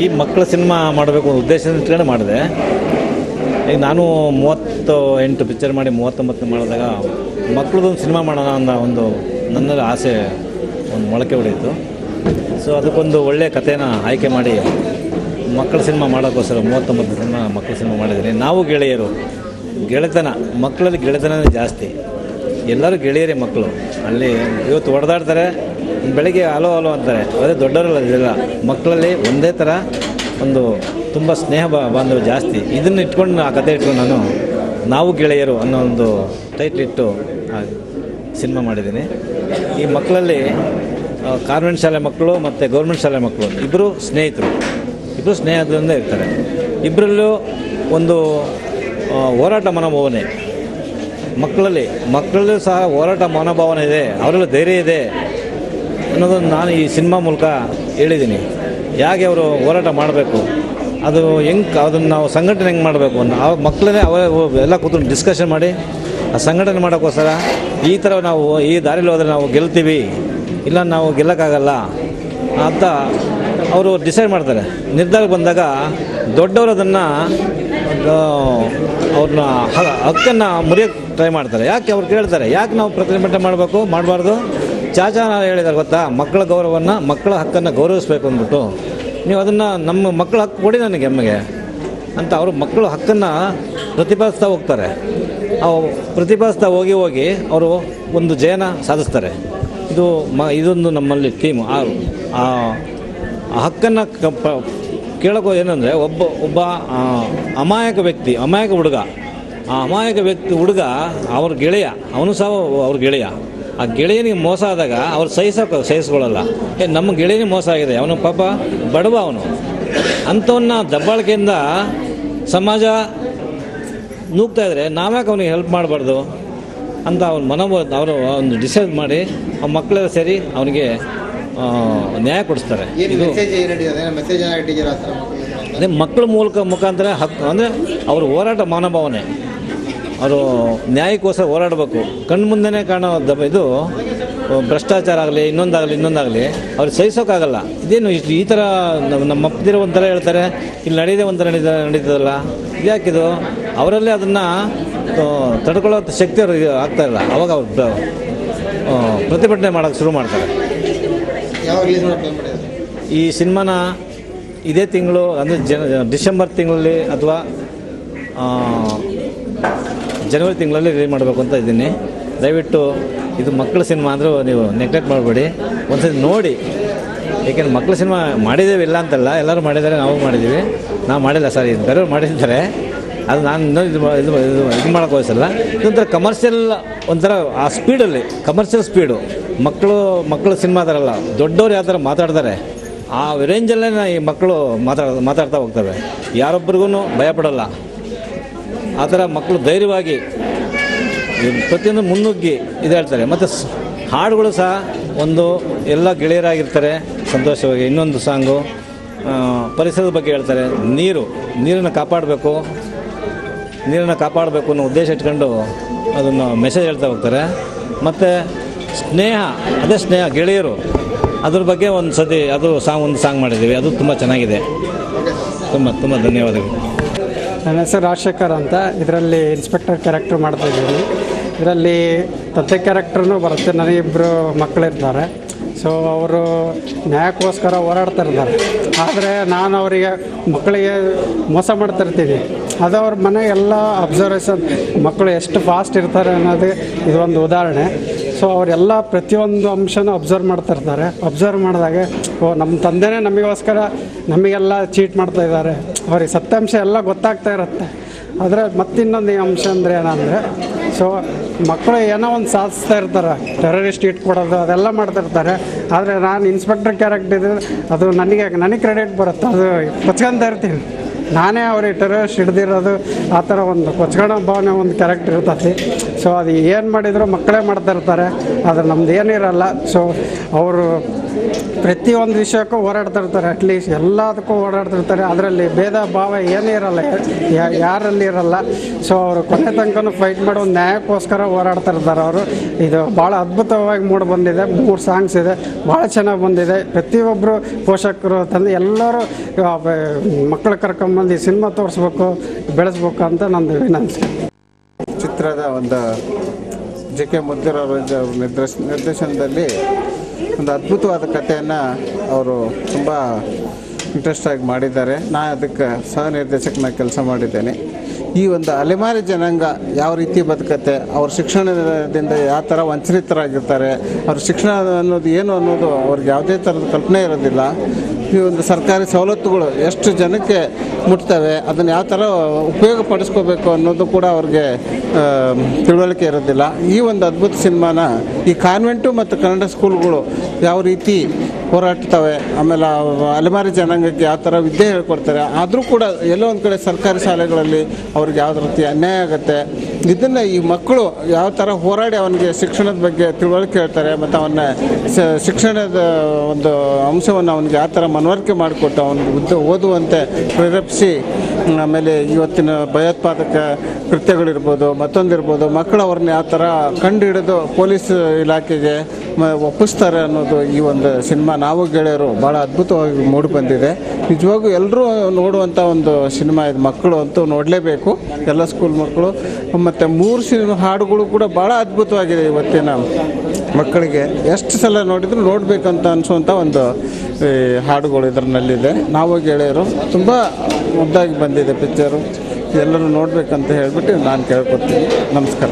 ಈ ಮಕ್ಕಳ ಸಿನಿಮಾ ಮಾಡಬೇಕು ಉದ್ದೇಶದಿಂದ ಇಟ್ಕೊಂಡು ಮಾಡಿದೆ. ಈಗ ನಾನು 38 ಪಿಕ್ಚರ್ ಮಾಡಿ 39 ಮಾಡಿದಾಗ ಮಕ್ಕಳದೊಂದು ಸಿನಿಮಾ ಮಾಡೋಣ ಅನ್ನೋ ಒಂದು ನನ್ನಲ್ಲಿ ಆಸೆ ಒಂದು ಮೊಳಕೆ ಹೊಡೆಯಿತು. ಸೊ ಅದಕ್ಕೊಂದು ಒಳ್ಳೆಯ ಕಥೆನ ಆಯ್ಕೆ ಮಾಡಿ ಮಕ್ಕಳ ಸಿನಿಮಾ ಮಾಡೋಕ್ಕೋಸ್ಕರ 39 ಸಿನಿಮಾ ಮಕ್ಕಳ ಸಿನಿಮಾ ಮಾಡಿದ್ದೀನಿ. ನಾವು ಗೆಳೆಯರು, ಗೆಳೆತನ, ಮಕ್ಕಳಲ್ಲಿ ಗೆಳೆತನವೇ ಜಾಸ್ತಿ. ಎಲ್ಲರೂ ಗೆಳೆಯರೇ ಮಕ್ಕಳು. ಅಲ್ಲಿ ಇವತ್ತು ಹೊಡೆದಾಡ್ತಾರೆ, ಬೆಳಗ್ಗೆ ಹಲೋ ಹಲೋ ಅಂತಾರೆ, ಅದೇ ದೊಡ್ಡವರಲ್ಲ ಇದೆಲ್ಲ. ಮಕ್ಕಳಲ್ಲಿ ಒಂದೇ ಥರ ಒಂದು ತುಂಬ ಸ್ನೇಹ ಬಾಂಧವ್ಯ ಜಾಸ್ತಿ. ಇದನ್ನು ಇಟ್ಕೊಂಡು ಆ ಕಥೆ ಇಟ್ಕೊಂಡು ನಾವು ಗೆಳೆಯರು ಅನ್ನೋ ಒಂದು ಟೈಟ್ಲ್ ಇಟ್ಟು ಸಿನಿಮಾ ಮಾಡಿದ್ದೀನಿ. ಈ ಮಕ್ಕಳಲ್ಲಿ ಕಾನ್ವೆಂಟ್ ಶಾಲೆ ಮಕ್ಕಳು ಮತ್ತು ಗೌರ್ಮೆಂಟ್ ಶಾಲೆ ಮಕ್ಕಳು ಇಬ್ಬರು ಸ್ನೇಹಿತರು, ಇಬ್ಬರು ಸ್ನೇಹದಿಂದ ಇರ್ತಾರೆ. ಇಬ್ಬರಲ್ಲೂ ಒಂದು ಹೋರಾಟ ಮನೋಭಾವನೆ ಮಕ್ಕಳಲ್ಲೂ ಸಹ ಹೋರಾಟ ಮನೋಭಾವನೆ ಇದೆ, ಅವರೆಲ್ಲ ಧೈರ್ಯ ಇದೆ ಅನ್ನೋದನ್ನು ನಾನು ಈ ಸಿನಿಮಾ ಮೂಲಕ ಹೇಳಿದ್ದೀನಿ. ಹೇಗೆ ಅವರು ಹೋರಾಟ ಮಾಡಬೇಕು, ಅದು ಅದನ್ನು ನಾವು ಸಂಘಟನೆ ಹೆಂಗೆ ಮಾಡಬೇಕು ಅನ್ನೋ ಆ ಮಕ್ಕಳನ್ನೇ ಎಲ್ಲ ಕೂತ್ಕೊಂಡು ಡಿಸ್ಕಷನ್ ಮಾಡಿ ಆ ಸಂಘಟನೆ ಮಾಡೋಕ್ಕೋಸ್ಕರ ಈ ಥರ ನಾವು ಈ ದಾರಿಲಿ ಹೋದರೆ ನಾವು ಗೆಲ್ತೀವಿ, ಇಲ್ಲ ನಾವು ಗೆಲ್ಲಕ್ಕಾಗಲ್ಲ ಅಂತ ಅವರು ಡಿಸೈಡ್ ಮಾಡ್ತಾರೆ. ನಿರ್ಧಾರ ಬಂದಾಗ ದೊಡ್ಡವರು ಅದನ್ನು ಅವ್ರನ್ನ ಹಕ್ಕನ್ನು ಮುರಿಯೋಕ್ಕೆ ಟ್ರೈ ಮಾಡ್ತಾರೆ. ಯಾಕೆ ಅವ್ರು ಕೇಳ್ತಾರೆ, ಯಾಕೆ ನಾವು ಪ್ರತಿಭಟನೆ ಮಾಡಬಾರ್ದು? ಚಾಚಾ ಹೇಳಿದ್ದಾರೆ ಗೊತ್ತಾ, ಮಕ್ಕಳ ಗೌರವವನ್ನು, ಮಕ್ಕಳ ಹಕ್ಕನ್ನು ಗೌರವಿಸಬೇಕು ಅಂದ್ಬಿಟ್ಟು, ನೀವು ಅದನ್ನು ನಮ್ಮ ಮಕ್ಕಳ ಹಕ್ಕು ಕೊಡಿ ನನಗೆ ಎಮ್ಮೆಗೆ ಅಂತ ಅವರು ಮಕ್ಕಳ ಹಕ್ಕನ್ನು ಪ್ರತಿಪಾದಿಸ್ತಾ ಹೋಗ್ತಾರೆ. ಪ್ರತಿಪಾದಿಸ್ತಾ ಹೋಗಿ ಅವರು ಒಂದು ಜಯನ ಸಾಧಿಸ್ತಾರೆ. ಇದೊಂದು ನಮ್ಮಲ್ಲಿ ಟೀಮು. ಆ ಹಕ್ಕನ್ನು ಕೇಳೋಕೆ ಏನಂದರೆ ಒಬ್ಬ ಅಮಾಯಕ ಹುಡುಗ, ಆ ಅಮಾಯಕ ಹುಡುಗ ಅವ್ರ ಗೆಳೆಯ, ಅವನು ಸಹ ಅವ್ರ ಗೆಳೆಯ. ಆ ಗೆಳೆಯನಿಗೆ ಮೋಸ ಆದಾಗ ಅವ್ರು ಸಹಿಸ್ಕೊಳ್ಳಲ್ಲ. ನಮ್ಮ ಗೆಳೆಯನಿಗೆ ಮೋಸ ಆಗಿದೆ, ಅವನು ಪಾಪ ಬಡವ, ಅವನು ಅಂಥವನ್ನ ದಬ್ಬಾಳಿಕೆಯಿಂದ ಸಮಾಜ ನೂಗ್ತಾ ಇದ್ರೆ ನಾವ್ಯಾಕೆ ಅವನಿಗೆ ಹೆಲ್ಪ್ ಮಾಡಬಾರ್ದು ಅಂತ ಅವರು ಒಂದು ಡಿಸೈಡ್ ಮಾಡಿ ಆ ಮಕ್ಕಳೆಲ್ಲ ಸೇರಿ ಅವನಿಗೆ ನ್ಯಾಯ ಕೊಡಿಸ್ತಾರೆ. ಇದು ಅದೇ ಮಕ್ಕಳ ಮುಖಾಂತರ ಹಕ್ಕು ಅಂದರೆ ಅವ್ರ ಹೋರಾಟ ಮನೋಭಾವನೆ, ಅವರು ನ್ಯಾಯಕ್ಕೋಸ್ಕರ ಹೋರಾಡಬೇಕು. ಕಣ್ಣು ಮುಂದೆನೇ ಕಾಣೋ ಇದು ಭ್ರಷ್ಟಾಚಾರ ಆಗಲಿ ಇನ್ನೊಂದಾಗಲಿ ಅವ್ರಿಗೆ ಸಹಿಸೋಕ್ಕಾಗಲ್ಲ. ಇದೇನು ಈ ಥರ ನಮ್ಮ ಅಪ್ಪದಿರೋ ಒಂಥರ ಹೇಳ್ತಾರೆ, ಇಲ್ಲಿ ನಡೆಯದೆ ಒಂಥರ ನಡೀತದಲ್ಲ, ಇದ್ಯಾಕಿದು? ಅವರಲ್ಲೇ ಅದನ್ನು ತಡ್ಕೊಳ್ಳೋ ಶಕ್ತಿ ಅವ್ರಿಗೆ ಆಗ್ತಾಯಿಲ್ಲ. ಅವಾಗ ಅವ್ರು ಪ್ರತಿಭಟನೆ ಮಾಡೋಕ್ಕೆ ಶುರು ಮಾಡ್ತಾರೆ. ಈ ಸಿನಿಮಾನ ಇದೇ ತಿಂಗಳು ಅಂದರೆ ಡಿಸೆಂಬರ್ ತಿಂಗಳಲ್ಲಿ ಅಥವಾ ಜನವರಿ ತಿಂಗಳಲ್ಲಿ ರಿಲೀಸ್ ಮಾಡಬೇಕು ಅಂತ ಇದ್ದೀನಿ. ದಯವಿಟ್ಟು ಇದು ಮಕ್ಕಳ ಸಿನಿಮಾ ಅಂದರೂ ನೀವು ನೆಗ್ಲೆಕ್ಟ್ ಮಾಡಬೇಡಿ, ಒಂದ್ಸತಿ ನೋಡಿ. ಏಕೆಂದರೆ ಮಕ್ಕಳ ಸಿನಿಮಾ ಮಾಡಿದ್ದೇವೆ ಇಲ್ಲ ಅಂತಲ್ಲ, ಎಲ್ಲರೂ ಮಾಡಿದ್ದಾರೆ, ನಾವು ಮಾಡಿದ್ದೀವಿ. ನಾವು ಮಾಡಿಲ್ಲ ಸರ್, ಇದು ಬೇರೆಯವ್ರು ಮಾಡಿದ್ದಾರೆ. ಅದು ನಾನು ಇದು ಮಾಡೋಕ್ಕೆ ಹೋಗಿಸಲ್ಲ. ಇದೊಂಥರ ಕಮರ್ಷಿಯಲ್, ಒಂಥರ ಆ ಸ್ಪೀಡಲ್ಲಿ ಕಮರ್ಷಿಯಲ್ ಸ್ಪೀಡು. ಮಕ್ಕಳು ಸಿನಿಮಾ ಥರಲ್ಲ, ದೊಡ್ಡವ್ರು ಯಾವ ಥರ ಮಾತಾಡ್ತಾರೆ ಆ ರೇಂಜಲ್ಲೇ ಈ ಮಕ್ಕಳು ಮಾತಾಡ್ತಾ ಹೋಗ್ತವೆ. ಯಾರೊಬ್ಬರಿಗೂ ಭಯಪಡಲ್ಲ. ಆ ಥರ ಮಕ್ಕಳು ಧೈರ್ಯವಾಗಿ ಪ್ರತಿಯೊಂದು ಮುನ್ನುಗ್ಗಿ ಇದು ಹೇಳ್ತಾರೆ. ಮತ್ತು ಹಾಡುಗಳು ಸಹ ಎಲ್ಲ ಗೆಳೆಯರಾಗಿರ್ತಾರೆ ಸಂತೋಷವಾಗಿ. ಇನ್ನೊಂದು ಸಾಂಗು ಪರಿಸರದ ಬಗ್ಗೆ ಹೇಳ್ತಾರೆ. ನೀರನ್ನು ಕಾಪಾಡಬೇಕು ಅನ್ನೋ ಉದ್ದೇಶ ಇಟ್ಕೊಂಡು ಅದನ್ನು ಮೆಸೇಜ್ ಹೇಳ್ತಾ ಹೋಗ್ತಾರೆ. ಮತ್ತು ಸ್ನೇಹ ಗೆಳೆಯರು, ಅದ್ರ ಬಗ್ಗೆ ಒಂದು ಸಾಂಗ್ ಮಾಡಿದ್ದೀವಿ. ಅದು ತುಂಬ ಚೆನ್ನಾಗಿದೆ. ತುಂಬ ಧನ್ಯವಾದಗಳು. ನನ್ನ ಹೆಸರು ರಾಜಶೇಖರ್ ಅಂತ. ಇದರಲ್ಲಿ ಇನ್ಸ್ಪೆಕ್ಟರ್ ಕ್ಯಾರೆಕ್ಟರ್ ಮಾಡ್ತಾಯಿದ್ದೀನಿ. ಇದರಲ್ಲಿ ತಂದೆ ಕ್ಯಾರೆಕ್ಟ್ರೂ ಬರುತ್ತೆ. ನನಗಿಬ್ಬರು ಮಕ್ಕಳಿರ್ತಾರೆ. ಸೊ ಅವರು ನ್ಯಾಯಕ್ಕೋಸ್ಕರ ಹೋರಾಡ್ತಾ ಇರ್ತಾರೆ. ಆದರೆ ನಾನು ಅವರಿಗೆ ಮಕ್ಕಳಿಗೆ ಮೋಸ ಮಾಡ್ತಿರ್ತೀನಿ. ಅದು ಅವ್ರ ಮನೆಗೆಲ್ಲ ಅಬ್ಸರ್ವೇಷನ್, ಮಕ್ಕಳು ಎಷ್ಟು ಫಾಸ್ಟ್ ಇರ್ತಾರೆ ಅನ್ನೋದು ಇದೊಂದು ಉದಾಹರಣೆ. ಸೊ ಅವರೆಲ್ಲ ಪ್ರತಿಯೊಂದು ಅಂಶನೂ ಅಬ್ಸರ್ವ್ ಮಾಡ್ತಾ ಇರ್ತಾರೆ. ಅಬ್ಸರ್ವ್ ಮಾಡಿದಾಗ ಓ ನಮ್ಮ ತಂದೆನೇ ನಮಗೋಸ್ಕರ ನಮಗೆಲ್ಲ ಚೀಟ್ ಮಾಡ್ತಾ ಇದ್ದಾರೆ, ಅವ್ರಿಗೆ ಸತ್ಯಾಂಶ ಎಲ್ಲ ಗೊತ್ತಾಗ್ತಾ ಇರುತ್ತೆ. ಆದರೆ ಮತ್ತಿನ್ನೊಂದು ಅಂಶ ಅಂದರೆ ಏನಂದರೆ, ಸೊ ಮಕ್ಕಳು ಏನೋ ಒಂದು ಸಾಧಿಸ್ತಾ ಇರ್ತಾರೆ, ಟೆರರಿಸ್ಟ್ ಇಟ್ಕೊಡೋದು ಅದೆಲ್ಲ ಮಾಡ್ತಿರ್ತಾರೆ. ಆದರೆ ನಾನು ಇನ್ಸ್ಪೆಕ್ಟರ್ ಕ್ಯಾರೆಕ್ಟರ್ ಇದ್ದರೆ ಅದು ನನಗೆ ಕ್ರೆಡಿಟ್ ಬರುತ್ತೆ, ಅದು ಕೊಚ್ಕೊಂತ ಇರ್ತೀನಿ. ನಾನೇ ಅವ್ರಿಗೆ ಟೆರರಿಸ್ಟ್ ಹಿಡ್ದಿರೋದು ಆ ಥರ ಒಂದು ಕೊಚ್ಕೊಳ್ಳೋ ಭಾವನೆ ಒಂದು ಕ್ಯಾರೆಕ್ಟರ್ ಇರ್ತೈತಿ. ಸೊ ಅದು ಏನು ಮಾಡಿದರೂ ಮಕ್ಕಳೇ ಮಾಡ್ತಾ ಇರ್ತಾರೆ, ಆದರೆ ನಮ್ದು ಏನಿರಲ್ಲ. ಸೊ ಅವರು ಪ್ರತಿಯೊಂದು ವಿಷಯಕ್ಕೂ ಓಡಾಡ್ತಾ ಇರ್ತಾರೆ, ಅಟ್ಲೀಸ್ಟ್ ಎಲ್ಲದಕ್ಕೂ ಓಡಾಡ್ತಿರ್ತಾರೆ. ಅದರಲ್ಲಿ ಭೇದ ಭಾವ ಏನೇ ಇರಲ್ಲ, ಯಾರಲ್ಲಿ ಇರಲ್ಲ. ಸೊ ಅವರು ಕೊನೆ ತನಕ ಫೈಟ್ ಮಾಡೋ ಒಂದು ನ್ಯಾಯಕ್ಕೋಸ್ಕರ ಓಡಾಡ್ತಾ ಇರ್ತಾರೆ ಅವರು. ಇದು ಭಾಳ ಅದ್ಭುತವಾಗಿ ಮೂಡಿ ಬಂದಿದೆ. 3 ಸಾಂಗ್ಸ್ ಇದೆ, ಭಾಳ ಚೆನ್ನಾಗಿ ಬಂದಿದೆ. ಪ್ರತಿಯೊಬ್ಬರು ಪೋಷಕರು ತಂದೆ ಎಲ್ಲರೂ ಮಕ್ಕಳು ಕರ್ಕೊಂಬಂದು ಸಿನಿಮಾ ತೋರಿಸ್ಬೇಕು, ಬೆಳೆಸ್ಬೇಕು ಅಂತ ನಂದು ವಿನಂತಿ. ಚಿತ್ರದ ಒಂದು JK ಮುದ್ದಿರವರ ನಿರ್ದೇಶನದಲ್ಲಿ ಒಂದು ಅದ್ಭುತವಾದ ಕಥೆಯನ್ನು ಅವರು ತುಂಬ ಇಂಟ್ರೆಸ್ಟಾಗಿ ಮಾಡಿದ್ದಾರೆ. ನಾನು ಅದಕ್ಕೆ ಸಹ ನಿರ್ದೇಶಕನಾಗಿ ಕೆಲಸ ಮಾಡಿದ್ದೇನೆ. ಈ ಒಂದು ಅಲೆಮಾರಿ ಜನಾಂಗ ಯಾವ ರೀತಿ ಬದುಕತ್ತೆ, ಅವ್ರ ಶಿಕ್ಷಣದಿಂದ ಯಾವ ಥರ ವಂಚಿತರಾಗಿರ್ತಾರೆ, ಅವ್ರ ಶಿಕ್ಷಣ ಅನ್ನೋದು ಏನು ಅನ್ನೋದು ಅವ್ರಿಗೆ ಯಾವುದೇ ಥರದ ಕಲ್ಪನೆ ಇರೋದಿಲ್ಲ. ಈ ಒಂದು ಸರ್ಕಾರಿ ಸವಲತ್ತುಗಳು ಎಷ್ಟು ಜನಕ್ಕೆ ಮುಟ್ತವೆ, ಅದನ್ನು ಯಾವ ಥರ ಉಪಯೋಗ ಪಡಿಸ್ಕೋಬೇಕು ಅನ್ನೋದು ಕೂಡ ಅವ್ರಿಗೆ ತಿಳುವಳಿಕೆ ಇರೋದಿಲ್ಲ. ಈ ಒಂದು ಅದ್ಭುತ ಸಿನಿಮಾನ ಈ ಕಾನ್ವೆಂಟು ಮತ್ತು ಕನ್ನಡ ಸ್ಕೂಲ್ಗಳು ಯಾವ ರೀತಿ ಹೋರಾಡ್ತವೆ, ಆಮೇಲೆ ಅಲೆಮಾರಿ ಜನಾಂಗಕ್ಕೆ ಯಾವ ಥರ ವಿದ್ಯೆ ಹೇಳ್ಕೊಡ್ತಾರೆ, ಆದರೂ ಕೂಡ ಎಲ್ಲೋ ಒಂದು ಕಡೆ ಸರ್ಕಾರಿ ಶಾಲೆಗಳಲ್ಲಿ ಅವ್ರಿಗೆ ಯಾವುದೇ ರೀತಿ ಅನ್ಯಾಯ ಆಗುತ್ತೆ. ಇದನ್ನು ಈ ಮಕ್ಕಳು ಯಾವ ಥರ ಹೋರಾಡಿ ಅವನಿಗೆ ಶಿಕ್ಷಣದ ಬಗ್ಗೆ ತಿಳುವಳಿಕೆ ಹೇಳ್ತಾರೆ, ಮತ್ತು ಅವನ್ನ ಶಿಕ್ಷಣದ ಒಂದು ಅಂಶವನ್ನು ಅವನಿಗೆ ಯಾವ ಥರ ಮನವರಿಕೆ ಮಾಡಿಕೊಟ್ಟು ಅವನಿಗೆ ಓದುವಂತೆ ಪ್ರೇರೇಪಿಸಿ, ಆಮೇಲೆ ಇವತ್ತಿನ ಭಯೋತ್ಪಾದಕ ಕೃತ್ಯಗಳಿರ್ಬೋದು, ಮತ್ತೊಂದಿರ್ಬೋದು, ಮಕ್ಕಳು ಅವ್ರನ್ನ ಯಾವ ಥರ ಕಂಡು ಹಿಡಿದು ಪೊಲೀಸ್ ಇಲಾಖೆಗೆ ಒಪ್ಪಿಸ್ತಾರೆ ಅನ್ನೋದು ಈ ಒಂದು ಸಿನಿಮಾ ನಾವು ಗೆಳೆಯರು ಭಾಳ ಅದ್ಭುತವಾಗಿ ಮೂಡಿ ಬಂದಿದೆ. ನಿಜವಾಗೂ ಎಲ್ಲರೂ ನೋಡುವಂಥ ಒಂದು ಸಿನಿಮಾ ಇದು. ಮಕ್ಕಳು ಅಂತೂ ನೋಡಲೇಬೇಕು, ಎಲ್ಲ ಸ್ಕೂಲ್ ಮಕ್ಕಳು. ಮತ್ತು 3 ಸಿನಿಮಾ ಹಾಡುಗಳು ಕೂಡ ಭಾಳ ಅದ್ಭುತವಾಗಿದೆ. ಇವತ್ತಿನ ಮಕ್ಕಳಿಗೆ ಎಷ್ಟು ಸಲ ನೋಡಿದ್ರು ನೋಡಬೇಕಂತ ಅನಿಸುವಂಥ ಒಂದು ಹಾಡುಗಳು ಇದರಲ್ಲಿದೆ. ನಾವು ಗೆಳೆಯರು ತುಂಬ ಮುದ್ದಾಗಿ ಬಂದಿದೆ ಪಿಕ್ಚರು, ಎಲ್ಲರೂ ನೋಡಬೇಕಂತ ಹೇಳಿಬಿಟ್ಟು ನಾನು ಕೇಳ್ಕೊತೀನಿ. ನಮಸ್ಕಾರ.